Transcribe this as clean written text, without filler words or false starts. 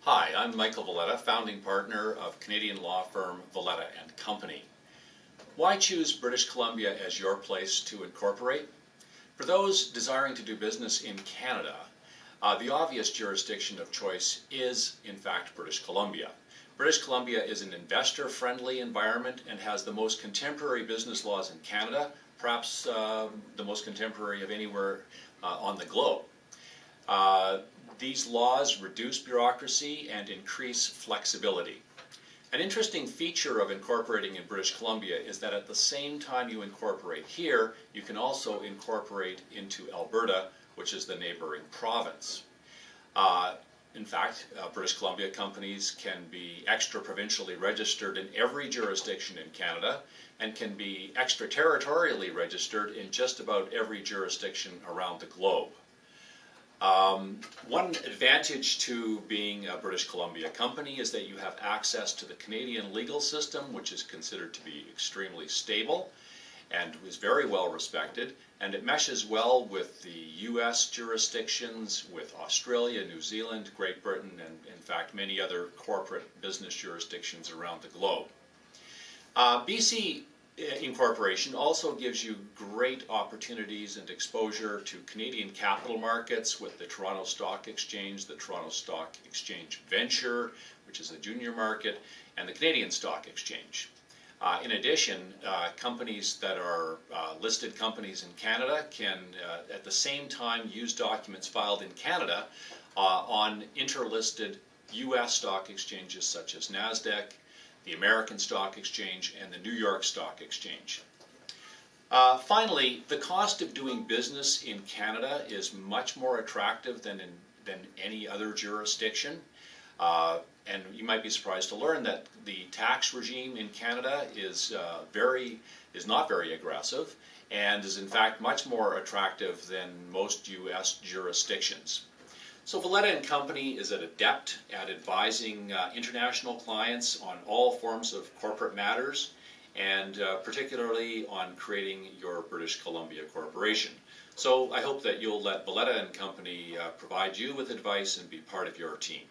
Hi, I'm Michael Velletta, founding partner of Canadian law firm Velletta and Company. Why choose British Columbia as your place to incorporate? For those desiring to do business in Canada, the obvious jurisdiction of choice is, in fact, British Columbia. British Columbia is an investor-friendly environment and has the most contemporary business laws in Canada, perhaps the most contemporary of anywhere on the globe. These laws reduce bureaucracy and increase flexibility. An interesting feature of incorporating in British Columbia is that at the same time you incorporate here, you can also incorporate into Alberta, which is the neighboring province. In fact, British Columbia companies can be extra-provincially registered in every jurisdiction in Canada and can be extraterritorially registered in just about every jurisdiction around the globe. One advantage to being a British Columbia company is that you have access to the Canadian legal system, which is considered to be extremely stable and is very well respected, and it meshes well with the US jurisdictions, with Australia, New Zealand, Great Britain, and in fact many other corporate business jurisdictions around the globe. BC Incorporation also gives you great opportunities and exposure to Canadian capital markets with the Toronto Stock Exchange, the Toronto Stock Exchange Venture, which is a junior market, and the Canadian Stock Exchange. In addition, companies that are listed companies in Canada can at the same time use documents filed in Canada on interlisted US stock exchanges such as NASDAQ, the American Stock Exchange, and the New York Stock Exchange. Finally, the cost of doing business in Canada is much more attractive than any other jurisdiction. And you might be surprised to learn that the tax regime in Canada is not very aggressive and is in fact much more attractive than most US jurisdictions. So Velletta and Company is an adept at advising international clients on all forms of corporate matters, and particularly on creating your British Columbia corporation. So I hope that you'll let Velletta and Company provide you with advice and be part of your team.